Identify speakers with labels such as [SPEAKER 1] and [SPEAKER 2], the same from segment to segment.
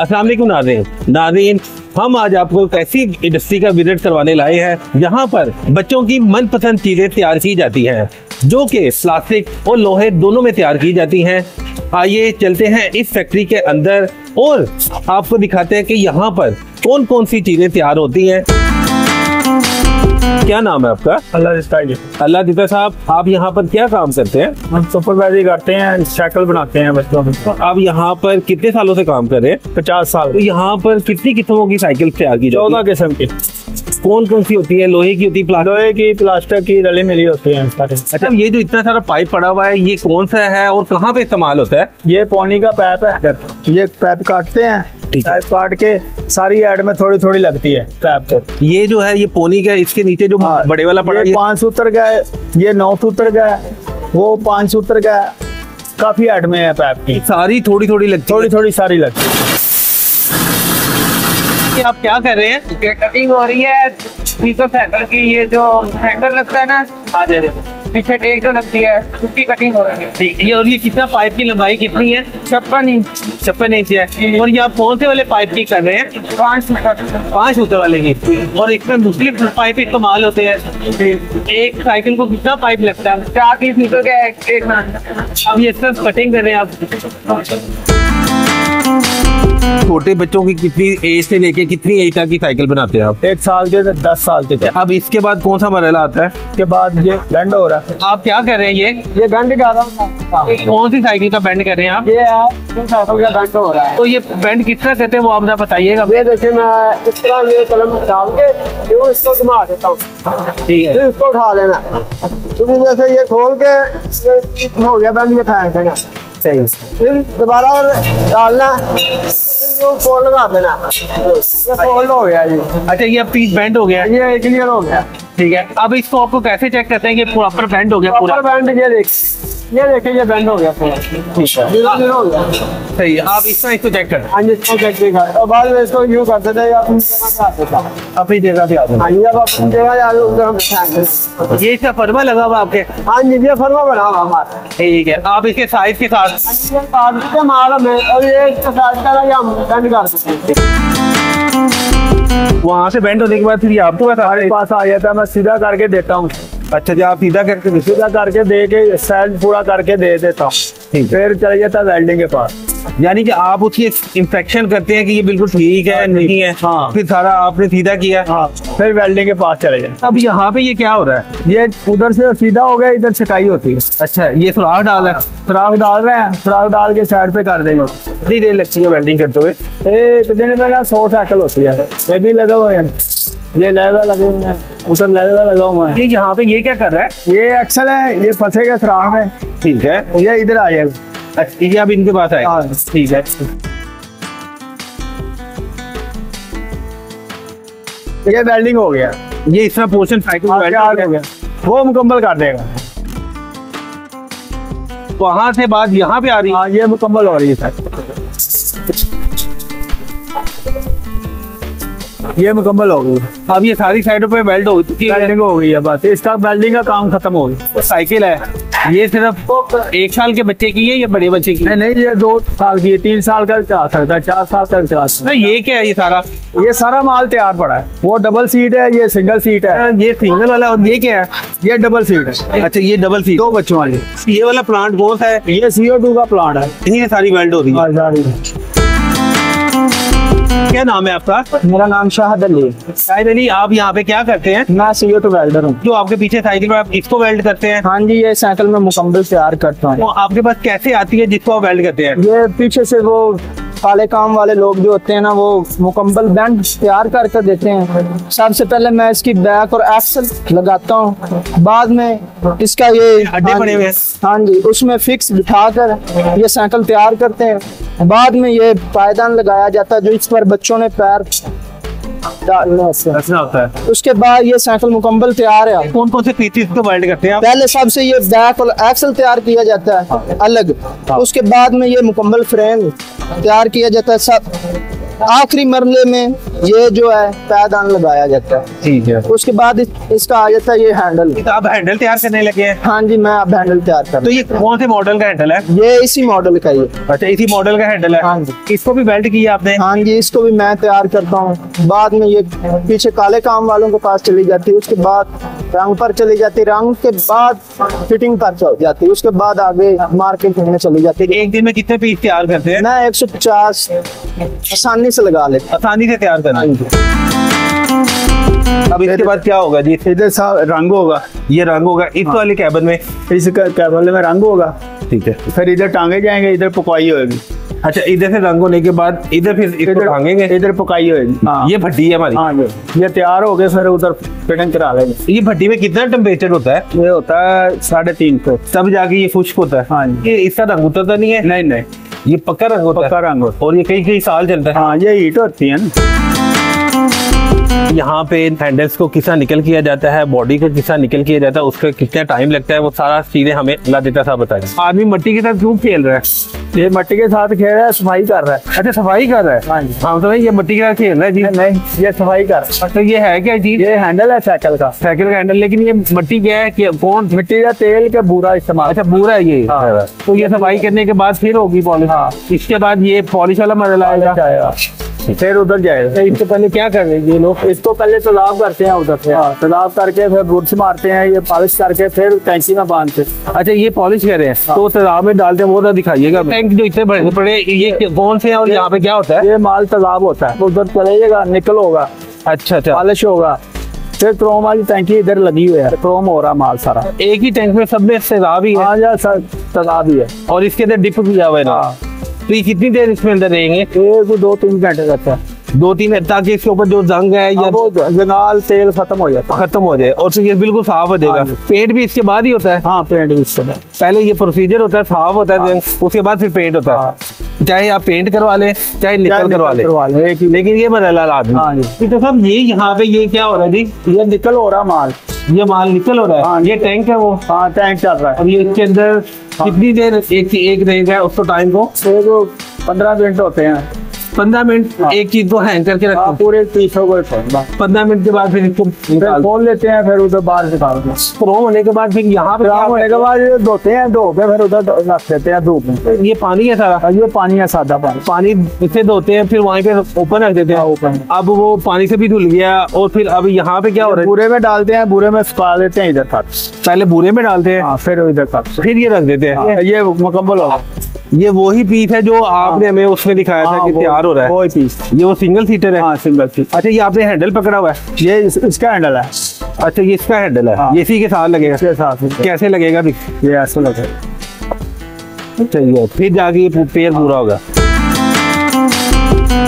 [SPEAKER 1] अस्सलाम वालेकुम नाज़रीन, हम आज आपको एक ऐसी इंडस्ट्री का विजिट करवाने लाए हैं जहां पर बच्चों की मनपसंद चीजें तैयार की जाती हैं, जो कि प्लास्टिक और लोहे दोनों में तैयार की जाती हैं। आइए चलते हैं इस फैक्ट्री के अंदर और आपको दिखाते हैं कि यहाँ पर कौन कौन सी चीजें तैयार होती हैं। क्या नाम है आपका? अल्लाह दिता साहब, आप यहाँ पर क्या काम करते हैं?
[SPEAKER 2] हम सुपरवाइजरी करते हैं, साइकिल बनाते हैं बच्चों को।
[SPEAKER 1] आप यहाँ पर कितने सालों से काम कर रहे हैं?
[SPEAKER 2] 50 साल।
[SPEAKER 1] तो यहाँ पर कितनी किस्मों की साइकिल तैयार की जाती है?
[SPEAKER 2] 14 किस्म की।
[SPEAKER 1] कौन कौन सी होती है? लोहे की होती है,
[SPEAKER 2] लोहे की, प्लास्टिक की, रली मिली होती है सारे।
[SPEAKER 1] अच्छा, ये जो इतना सारा पाइप पड़ा हुआ है, ये कौन सा है और कहाँ पे इस्तेमाल होता है?
[SPEAKER 2] ये पानी का पाइप है, ये पाइप काटते हैं, पाइप काट के सारी ऐड में थोड़ी थोड़ी लगती है पाइप को।
[SPEAKER 1] ये जो है ये पोनी का, इसके नीचे जो बड़े वाला पड़ा है
[SPEAKER 2] 5 सूत्र का है, ये 9 सूत्र का है, वो 5 सूत्र का है। काफी ऐड में है पाइप की,
[SPEAKER 1] सारी थोड़ी थोड़ी लगती,
[SPEAKER 2] थोड़ी थोड़ी सारी लगती है।
[SPEAKER 1] आप क्या कर रहे हैं?
[SPEAKER 3] कटिंग हो रही है साइकिल की। ये जो हैंडल लगता है ना, पीछे टेक जो लगती है, उसकी कटिंग हो रही है।
[SPEAKER 1] ठीक, ये और ये कितना पाइप की लंबाई कितनी है?
[SPEAKER 3] 56 इंच।
[SPEAKER 1] 56 इंच है। और ये आप कौन से वाले पाइप की कर रहे हैं?
[SPEAKER 3] 5 मीटर।
[SPEAKER 1] 5 मीटर वाले की। और इसमें मुख्तलिफ पाइप इस्तेमाल होते हैं। एक साइकिल को कितना पाइप लगता है?
[SPEAKER 3] 4-30 मीटर का एक मिनट।
[SPEAKER 1] अब ये सब कटिंग कर रहे हैं आप। छोटे बच्चों की कितनी एज से लेके कितनी एज तक की साइकिल बनाते हैं आप?
[SPEAKER 2] 1 साल के 10 साल के।
[SPEAKER 1] अब इसके बाद कौन सा मरहला आता है?
[SPEAKER 2] इसके बाद ये बेंड हो रहा है।
[SPEAKER 1] आप क्या कर रहे हैं?
[SPEAKER 2] ये बेंड कर रहा हूँ।
[SPEAKER 1] कौन सी साइकिल का बेंड कर रहे हैं आप?
[SPEAKER 2] ये साइकिल का बेंड हो रहा है।
[SPEAKER 1] तो ये बेंड किस तरह करते हैं वो आप बताइएगा।
[SPEAKER 2] ये देखिए, मैं इस तरह ये कलम डाल के यूं इसको घुमा देता हूँ।
[SPEAKER 1] ठीक है,
[SPEAKER 2] फिर इसको उठा लेना, क्योंकि जैसे ये खोल के हो गया बेंड, ये फेंक देना।
[SPEAKER 1] सही।
[SPEAKER 2] फिर दोबारा डालना, फोल्ड लगा देना, फोल्ड हो गया जी।
[SPEAKER 1] अच्छा, ये अब पीस बेंड हो गया,
[SPEAKER 2] ये क्लियर हो गया।
[SPEAKER 1] ठीक है। अब इसको आपको कैसे चेक करते हैं कि प्रॉपर बेंड हो गया पूरा?
[SPEAKER 2] बेंड ये देखिए, ये बेंड हो गया पूरा। ठीक है, क्लियर हो गया।
[SPEAKER 1] सही है। आप इसको चेक करते हैं?
[SPEAKER 2] हाँ जी, इसको चेक देखा और बाद में इसको यूं करते थे, अपनी जगह पे आते था,
[SPEAKER 1] अपनी जगह पे आते हैं।
[SPEAKER 2] हाँ जी, अब अपनी जगह जा रहे उधर हम फेंक।
[SPEAKER 1] ये इसका फरमा लगा हुआ आपके?
[SPEAKER 2] हाँ जी, ये फरमा बना हुआ हमारा।
[SPEAKER 1] ठीक है। आप इसके साइज के साथ
[SPEAKER 2] मालूम है, और ये हम बेंड कर सकते हैं।
[SPEAKER 1] वहाँ से बेंड होने के बाद फिर ये आपको
[SPEAKER 2] हमारे पास आ जाता है, मैं सीधा करके देता हूँ।
[SPEAKER 1] अच्छा जी, आप सीधा करके
[SPEAKER 2] दे के साइज पूरा करके दे देता हूँ। फिर चले जाता है वेल्डिंग के पास,
[SPEAKER 1] यानी कि आप उसकी इंस्पेक्शन करते हैं कि ये बिल्कुल ठीक है नहीं है।
[SPEAKER 2] हाँ।
[SPEAKER 1] फिर सारा आपने सीधा किया।
[SPEAKER 2] हाँ, फिर वेल्डिंग के पास चले जाए।
[SPEAKER 1] अब यहाँ पे ये क्या हो रहा है?
[SPEAKER 2] ये उधर से सीधा हो गया, इधर छकाई होती है।
[SPEAKER 1] अच्छा, ये सुराख डाल रहा है?
[SPEAKER 2] सुराख डाल रहे हैं, सुराख डाल के साइड पे कर देंगे।
[SPEAKER 1] कितनी देर लगती है वेल्डिंग करते हुए?
[SPEAKER 2] एक दिन में 100 साइकिल होती है। ये भी लगा हुआ है, ये लेवल लगे हुए हैं, उधर लेवल लगा हुआ है।
[SPEAKER 1] ये यहाँ पे ये क्या कर रहा है?
[SPEAKER 2] ये एक्सल है, ये फंसेगा सुराख में।
[SPEAKER 1] ठीक है,
[SPEAKER 2] ये इधर आ जाएगा।
[SPEAKER 1] अच्छा, ये अब इनके पास आएगा। ठीक है।
[SPEAKER 2] ये वेल्डिंग हो गया,
[SPEAKER 1] ये इसका पोर्शन साइकिल
[SPEAKER 2] हो गया, वो मुकम्मल कर देगा।
[SPEAKER 1] वहां से बात यहाँ पे आ रही है।
[SPEAKER 2] हाँ, ये मुकम्मल हो रही है, ये मुकम्मल हो गई।
[SPEAKER 1] अब ये सारी साइडों पे वेल्ड हो चुकी है,
[SPEAKER 2] वेल्डिंग हो गई है, बस इसका वेल्डिंग का काम खत्म हो गया।
[SPEAKER 1] साइकिल है ये सिर्फ 1 साल के बच्चे की है या बड़े बच्चे की?
[SPEAKER 2] नहीं, ये 2 साल की, 3 साल का चला सकता है, 4 साल तक चला सकता है।
[SPEAKER 1] ये क्या है? ये सारा
[SPEAKER 2] माल तैयार पड़ा है। वो डबल सीट है, ये सिंगल सीट है।
[SPEAKER 1] ये सिंगल वाला, और ये क्या है?
[SPEAKER 2] ये डबल सीट है।
[SPEAKER 1] अच्छा, ये डबल सीट
[SPEAKER 2] 2 बच्चों वाली।
[SPEAKER 1] ये वाला प्लांट कौन सा है?
[SPEAKER 2] ये CO2 का प्लांट है।
[SPEAKER 1] इन्हीं सारी वेल्ड हो रही है। क्या नाम है आपका?
[SPEAKER 2] मेरा नाम शाहिद अली।
[SPEAKER 1] शाहिद अली, आप यहाँ पे क्या करते हैं?
[SPEAKER 2] मैं CO2 वेल्डर हूँ।
[SPEAKER 1] जो आपके पीछे साइकिल पर आप इसको वेल्ड करते हैं?
[SPEAKER 2] हाँ जी, ये साइकिल में मुकम्मल तैयार करता हूँ।
[SPEAKER 1] तो आपके पास कैसे आती है जिसको आप वेल्ड करते हैं?
[SPEAKER 2] ये पीछे से वो काले काम वाले लोग जो होते हैं ना, वो मुकम्मल बैंड तैयार करके देते हैं। सबसे पहले मैं इसकी बैक और एक्सल लगाता हूँ, बाद में इसका ये
[SPEAKER 1] अड्डे पड़े हुए हैं।
[SPEAKER 2] हाँ जी, उसमें फिक्स बिठाकर ये साइकिल तैयार करते हैं। बाद में ये पायदान लगाया जाता है, जो इस पर बच्चों ने पैर डालना
[SPEAKER 1] होता है।
[SPEAKER 2] उसके बाद ये साइकिल मुकम्मल तैयार है।
[SPEAKER 1] कौन कौन से पीसेस को वेल्ड करते हैं आप?
[SPEAKER 2] पहले सबसे ये बैक और एक्सल तैयार किया जाता है अलग, उसके बाद में ये मुकम्मल फ्रेम तैयार किया जाता है। सब आखिरी मरले में ये जो है पैदान लगाया जाता है।
[SPEAKER 1] ठीक है।
[SPEAKER 2] उसके बाद इसका आ जाता है ये हैंडल।
[SPEAKER 1] तो आप हैंडल तैयार करने लगे हैं?
[SPEAKER 2] हाँ जी, मैं अब हैंडल तैयार कर।
[SPEAKER 1] तो ये कौन से मॉडल का हैंडल है?
[SPEAKER 2] ये इसी मॉडल का ही।
[SPEAKER 1] अच्छा, इसी मॉडल का हैंडल है।
[SPEAKER 2] हाँ जी।
[SPEAKER 1] इसको भी वेल्ड किया आपने?
[SPEAKER 2] हाँ जी, इसको भी मैं तैयार करता हूँ। बाद में ये पीछे काले काम वालों के पास चली जाती है, उसके बाद रंग पर चली जाती है, रंग के बाद फिटिंग पर चल जाती है, उसके बाद आगे मार्केट में चली जाती है।
[SPEAKER 1] एक दिन में कितने पीस तैयार करते हैं?
[SPEAKER 2] मैं 150 आसानी से लगा लेता।
[SPEAKER 1] आसानी से तैयार करना। अब इसके बाद क्या होगा जी?
[SPEAKER 2] इधर रंग होगा,
[SPEAKER 1] ये रंग होगा इस वाले कैबिन में,
[SPEAKER 2] इस कैबिन में रंग होगा।
[SPEAKER 1] ठीक है।
[SPEAKER 2] फिर इधर टांगे जाएंगे, इधर पकाई होगी।
[SPEAKER 1] अच्छा, इधर से रंग होने के बाद इधर फिर इसको टांगेंगे,
[SPEAKER 2] इधर पकाई होगी। हाँ।
[SPEAKER 1] ये भट्टी है हमारी।
[SPEAKER 2] हाँ, ये तैयार हो गए, फिर उधर फिटिंग करा लेंगे।
[SPEAKER 1] ये भट्टी में कितना टेम्परेचर होता है?
[SPEAKER 2] ये होता है 350,
[SPEAKER 1] तब जाके ये खुश्क होता है।
[SPEAKER 2] हाँ।
[SPEAKER 1] ये इसका रंग उतरता नहीं है?
[SPEAKER 2] नहीं नहीं,
[SPEAKER 1] ये पक्का रंग होता है।
[SPEAKER 2] पक्का रंग होता है।
[SPEAKER 1] और ये कई साल चलता है।
[SPEAKER 2] हाँ, ये हीट होती है ना।
[SPEAKER 1] यहाँ पे हैंडल्स को किसा निकल किया जाता है, बॉडी को किसा निकल किया जाता है, उसका कितना टाइम लगता है, वो सारा चीजें हमें अल्लाह देता साहब बताएं। आदमी मट्टी के साथ क्यों खेल रहा है?
[SPEAKER 2] ये मट्टी के साथ खेल रहा है, सफाई कर रहा है।
[SPEAKER 1] अच्छा, सफाई कर रहा है।
[SPEAKER 2] हाँ जी।
[SPEAKER 1] हाँ, तो ये मट्टी के साथ खेल रहा है जी?
[SPEAKER 2] नहीं, ये सफाई कर रहा है।
[SPEAKER 1] अच्छा, ये है क्या चीज?
[SPEAKER 2] ये हैंडल है साइकिल का।
[SPEAKER 1] साइकिल का हैंडल। लेकिन ये मट्टी क्या है कि कौन?
[SPEAKER 2] मिट्टी का तेल का बूरा इस्तेमाल।
[SPEAKER 1] अच्छा, बुरा है ये।
[SPEAKER 2] हाँ।
[SPEAKER 1] तो ये सफाई करने के बाद फिर होगी पॉलिश।
[SPEAKER 2] हाँ।
[SPEAKER 1] इसके बाद ये पॉलिश वाला मरला आएगा,
[SPEAKER 2] फिर उधर जाएगा।
[SPEAKER 1] इससे पहले क्या कर रहे हैं ये लोग?
[SPEAKER 2] इसको पहले तालाब करते हैं उधर से। हाँ, तालाब करके फिर बुरश मारते हैं, ये पॉलिश करके फिर टैंकी में बांधते हैं।
[SPEAKER 1] अच्छा, ये पॉलिश कर रहे हैं।
[SPEAKER 2] हाँ।
[SPEAKER 1] तो तालाब में डालते हैं, वो तो दिखाइएगा। टैंक जो इतने बड़े बड़े, ये कौन से हैं और यहाँ पे क्या होता है?
[SPEAKER 2] ये माल तालाब होता है, उधर चलेगा, निकल होगा।
[SPEAKER 1] अच्छा अच्छा।
[SPEAKER 2] पॉलिश होगा, फिर क्रोम वाली टैंकी इधर लगी हुई है, क्रोम हो रहा माल सारा।
[SPEAKER 1] एक ही टैंक में सब में तालाब ही है?
[SPEAKER 2] हाँ, तालाब ही है।
[SPEAKER 1] और इसके अंदर डिप किया हुआ है ना?
[SPEAKER 2] हाँ।
[SPEAKER 1] तो ये कितनी देर इसमें अंदर रहेंगे?
[SPEAKER 2] 2-3 घंटे रहता है।
[SPEAKER 1] 2-3, ताकि इसके ऊपर जो जंग है या
[SPEAKER 2] वो जंगाल तेल खत्म हो जाता है,
[SPEAKER 1] खत्म हो जाए और फिर ये बिल्कुल साफ हो जाएगा।
[SPEAKER 2] हाँ।
[SPEAKER 1] पेंट भी इसके बाद ही होता है?
[SPEAKER 2] हाँ, पेंट भी इससे
[SPEAKER 1] पहले ये प्रोसीजर होता है, साफ होता है जंग, उसके बाद फिर पेंट होता है। चाहे आप पेंट करवा ले, चाहे निकल करवा ले, लेकिन ये बदला लाजमी।
[SPEAKER 2] हाँ जी।
[SPEAKER 1] तो सब ये यहाँ पे ये क्या हो रहा है जी?
[SPEAKER 2] ये निकल हो रहा माल,
[SPEAKER 1] ये माल निकल हो रहा है।
[SPEAKER 2] हाँ।
[SPEAKER 1] ये टैंक है वो?
[SPEAKER 2] हाँ, टैंक चल रहा है।
[SPEAKER 1] और ये इसके अंदर कितनी देर एक रहेगा उसको टाइम को?
[SPEAKER 2] 15 मिनट होते हैं।
[SPEAKER 1] 15 मिनट एक चीज को हैंग करके रखते हैं
[SPEAKER 2] पूरे 30 को
[SPEAKER 1] 15 मिनट के बाद फिर इसको
[SPEAKER 2] खोल लेते हैं, फिर उधर बाहर निकालते हैं।
[SPEAKER 1] क्रोम होने के बाद फिर यहाँ पे
[SPEAKER 2] होने के बाद ये धोते हैं, धो के फिर उधर रख देते हैं धूप में।
[SPEAKER 1] ये पानी है सारा?
[SPEAKER 2] ये पानी है, सादा पानी।
[SPEAKER 1] पानी इसे धोते हैं, फिर वहीं पे ऊपर रख देते हैं।
[SPEAKER 2] ऊपर
[SPEAKER 1] अब वो पानी से भी धुल गया और फिर अब यहाँ पे क्या हो रहा है?
[SPEAKER 2] बूरे में डालते हैं, बूरे में सुखा देते हैं इधर तक।
[SPEAKER 1] पहले बूरे में डालते हैं,
[SPEAKER 2] फिर इधर तक,
[SPEAKER 1] फिर ये रख देते हैं।
[SPEAKER 2] ये मुकम्मल होगा।
[SPEAKER 1] ये वही पीस है जो आपने हमें उसमें दिखाया था कि तैयार हो रहा है?
[SPEAKER 2] वही पीस।
[SPEAKER 1] ये वो सिंगल सीटर है?
[SPEAKER 2] हाँ, सिंगल सीटर।
[SPEAKER 1] अच्छा, ये आपने हैंडल पकड़ा हुआ है?
[SPEAKER 2] ये इसका हैंडल है।
[SPEAKER 1] अच्छा, ये इसका हैंडल है।
[SPEAKER 2] हाँ।
[SPEAKER 1] ये इसी के साथ लगेगा?
[SPEAKER 2] इसके साथ।
[SPEAKER 1] कैसे लगेगा?
[SPEAKER 2] ये ऐसा लगेगा।
[SPEAKER 1] चलिए, फिर जाके ये पेयर पूरा होगा।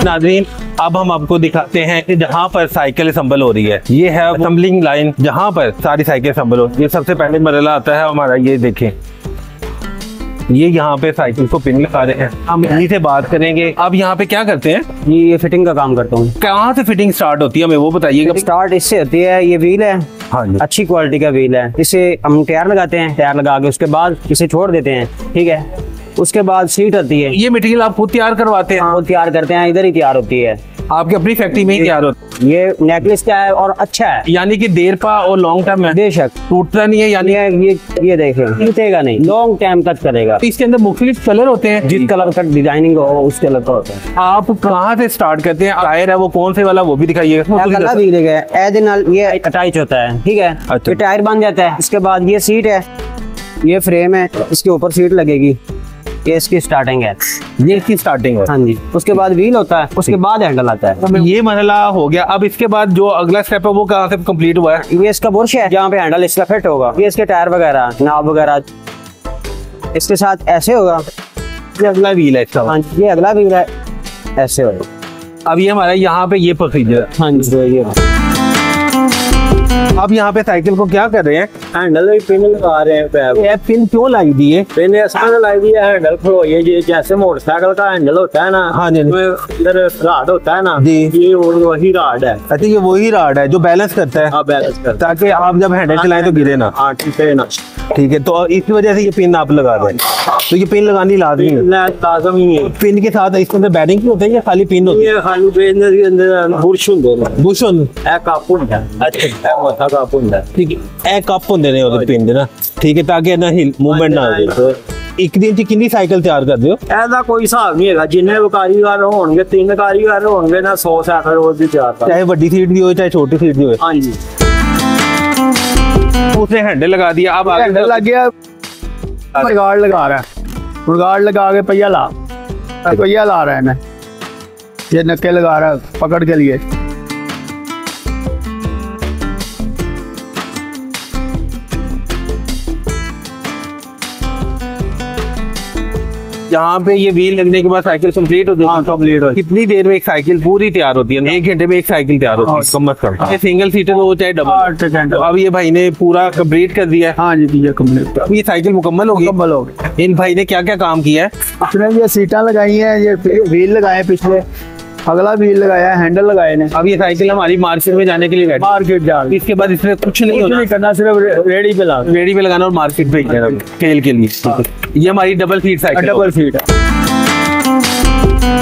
[SPEAKER 1] नाज़रीन, अब हम आपको दिखाते हैं कि जहाँ पर साइकिल असम्बल हो रही है, ये है असम्बलिंग लाइन जहाँ पर सारी साइकिल असम्बल हो रही है। सबसे पहले मरला आता है हमारा, ये देखें, ये यहाँ पे साइकिल को पिन लगा रहे हैं। हम यहीं से बात करेंगे। अब यहाँ पे क्या करते हैं?
[SPEAKER 4] ये फिटिंग का काम करता हूँ।
[SPEAKER 1] कहाँ से फिटिंग स्टार्ट होती है हमें वो बताइएगा।
[SPEAKER 4] स्टार्ट इससे होती है, ये व्हील है,
[SPEAKER 1] हाँ जी,
[SPEAKER 4] अच्छी क्वालिटी का व्हील है। इसे हम टायर लगाते हैं, टायर लगा के उसके बाद इसे छोड़ देते हैं, ठीक है। उसके बाद सीट आती है।
[SPEAKER 1] ये मटेरियल आप खुद तैयार करवाते हैं?
[SPEAKER 4] वो तैयार करते हैं, इधर ही तैयार होती है,
[SPEAKER 1] आपकी अपनी फैक्ट्री में ही तैयार होता है?
[SPEAKER 4] ये नेकलेस का है और अच्छा है,
[SPEAKER 1] यानी कि देर पा और लॉन्ग टर्म है,
[SPEAKER 4] बेशक
[SPEAKER 1] टूटता नहीं है। यानी
[SPEAKER 4] ये देखें, टूटेगा नहीं, लॉन्ग टाइम तक करेगा।
[SPEAKER 1] इसके अंदर मुख्तलिफ कलर होते हैं,
[SPEAKER 4] जिस कलर का डिजाइनिंग हो उस कलर का होता है।
[SPEAKER 1] आप कहाँ से स्टार्ट करते हैं? टायर है वो कौन से वाला, वो भी दिखाइएगा।
[SPEAKER 4] गला भी देगा, एज नाल ये अटैच होता है, ठीक है।
[SPEAKER 1] अच्छा।
[SPEAKER 4] ये टायर बन जाता है। इसके बाद ये सीट है, ये फ्रेम है, इसके ऊपर सीट लगेगी, ये इसकी स्टार्टिंग है,
[SPEAKER 1] ये इसकी स्टार्टिंग है।
[SPEAKER 4] हाँ जी। उसके बाद व्हील होता है, उसके बाद हैंडल आता है।
[SPEAKER 1] ये मरहला हो गया। अब इसके बाद जो अगला स्टेप है वो कहाँ से कंप्लीट हुआ है?
[SPEAKER 4] ये इसका बुर्श है, जहाँ पे हैंडल इसका फिट होगा। ये इसके टायर वगैरह, नाब वगैरह इसके साथ ऐसे होगा।
[SPEAKER 1] ये अगला व्हील है इसका।
[SPEAKER 4] हाँ जी, ये अगला व्हील है, ऐसे होगा।
[SPEAKER 1] अब ये हमारा यहाँ पे ये प्रोसीजर है।
[SPEAKER 4] हाँ जी, ये
[SPEAKER 1] अब यहाँ पे साइकिल को क्या कर रहे हैं?
[SPEAKER 2] हैंडल में पिन लगा रहे हैं।
[SPEAKER 1] ये पिन क्यों लाई दी है?
[SPEAKER 2] पिन ऐसा लाई दी है, हैंडल को ये जैसे मोटरसाइकिल का हैंडल होता है ना,
[SPEAKER 1] हाँ जी,
[SPEAKER 2] इधर राड होता है ना
[SPEAKER 1] जी,
[SPEAKER 2] ये वही राड है।
[SPEAKER 1] अच्छा, ये वही राड है जो बैलेंस करता है?
[SPEAKER 2] हाँ, बैलेंस करता है,
[SPEAKER 1] ताकि आप जब हैंडल चलाएं तो गिरे ना।
[SPEAKER 2] हाँ, ठीक है ना।
[SPEAKER 1] ठीक है, तो इसी वजह से ये पिन आप लगा दें। तो ये पिन लगानी लाजमी है,
[SPEAKER 4] लाजमी है।
[SPEAKER 1] पिन के साथ इसके अंदर बैरिंग भी होते हैं या खाली पिन होती है?
[SPEAKER 4] ये खाली पेन के अंदर बुश ਹੁੰਦੇ ਨੇ,
[SPEAKER 1] बुश होन
[SPEAKER 4] ਇਹ ਕੱਪ ਹੁੰਦਾ ਹੈ। ਅੱਛਾ ਇਹ ਮੋਟਾ ਕੱਪ ਹੁੰਦਾ ਹੈ।
[SPEAKER 1] ठीक है, ए कप होंदे ने ਉਹਦੇ ਪਿन ਦੇ ਨਾ, ठीक है, ताकि ना हिल मूवमेंट ना हो। ਇੱਕ ਦਿਨ ਚ ਕਿੰਨੀ ਸਾਈਕਲ ਤਿਆਰ ਕਰਦੇ ਹੋ?
[SPEAKER 4] ਇਹਦਾ ਕੋਈ ਹਿਸਾਬ ਨਹੀਂ ਹੈਗਾ, ਜਿੰਨੇ ਕਾਰੀਗਰ ਹੋਣਗੇ, 3 ਕਾਰੀਗਰ ਹੋਣਗੇ ਨਾ, 100 ਸਾਈਕਲ ਰੋਜ਼ ਦੀ ਤਿਆਰ ਕਰ।
[SPEAKER 1] चाहे बड़ी सीट की हो चाहे छोटी सीट की हो।
[SPEAKER 4] ਹਾਂਜੀ
[SPEAKER 1] उसने हैंडल लगा दिया, अब आगे
[SPEAKER 2] हैंडल लग गया, गार्ड लगा रहा है, गार्ड लगा के पहिया ला रहा है ना, ये नक्के लगा रहा है पकड़ के लिए।
[SPEAKER 1] यहाँ पे ये व्हील लगने के बाद साइकिल कंप्लीट होती है।
[SPEAKER 2] हाँ कंप्लीट हो।
[SPEAKER 1] कितनी देर में एक साइकिल पूरी तैयार होती है? 1 घंटे में एक साइकिल तैयार होती है कम से कम। ये सिंगल सीटर हो चाहे डबल। तो अब ये भाई ने पूरा कंप्लीट कर दिया है।
[SPEAKER 2] हाँ जी ये कंप्लीट,
[SPEAKER 1] अब ये साइकिल मुकम्मल हो गई। इन भाई ने क्या क्या काम किया है?
[SPEAKER 2] इसने ये सीटा लगाई है, ये व्हील लगाए, पीछे अगला व्हील लगाया, हैंडल लगाए ने।
[SPEAKER 1] अब ये साइकिल हमारी मार्केट में जाने के लिए रेडी।
[SPEAKER 2] मार्केट जा रही,
[SPEAKER 1] इसके बाद इसमें कुछ नहीं
[SPEAKER 2] करना, सिर्फ रेडी पे
[SPEAKER 1] लगाना और मार्केट भेजना खेल के लिए। ये हमारी double seat cycle,
[SPEAKER 2] double seat है।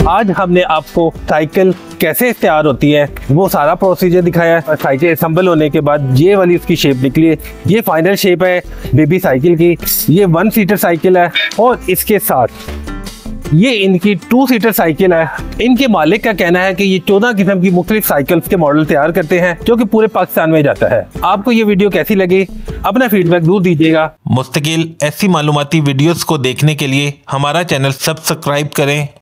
[SPEAKER 1] आज हमने आपको साइकिल कैसे तैयार होती है वो सारा प्रोसीजर दिखाया है। साइकिल असेंबल होने के बाद ये वाली उसकी शेप निकली है, ये फाइनल शेप है बेबी साइकिल की। ये 1 सीटर साइकिल है और इसके साथ ये इनकी 2 सीटर साइकिल है। इनके मालिक का कहना है कि ये 14 किस्म की मुख्तलिफ साइकिल्स के मॉडल तैयार करते हैं जो कि पूरे पाकिस्तान में जाता है। आपको ये वीडियो कैसी लगी अपना फीडबैक जरूर दीजिएगा।
[SPEAKER 5] मुस्तकिल ऐसी मालूमाती वीडियोस को देखने के लिए हमारा चैनल सब्सक्राइब करें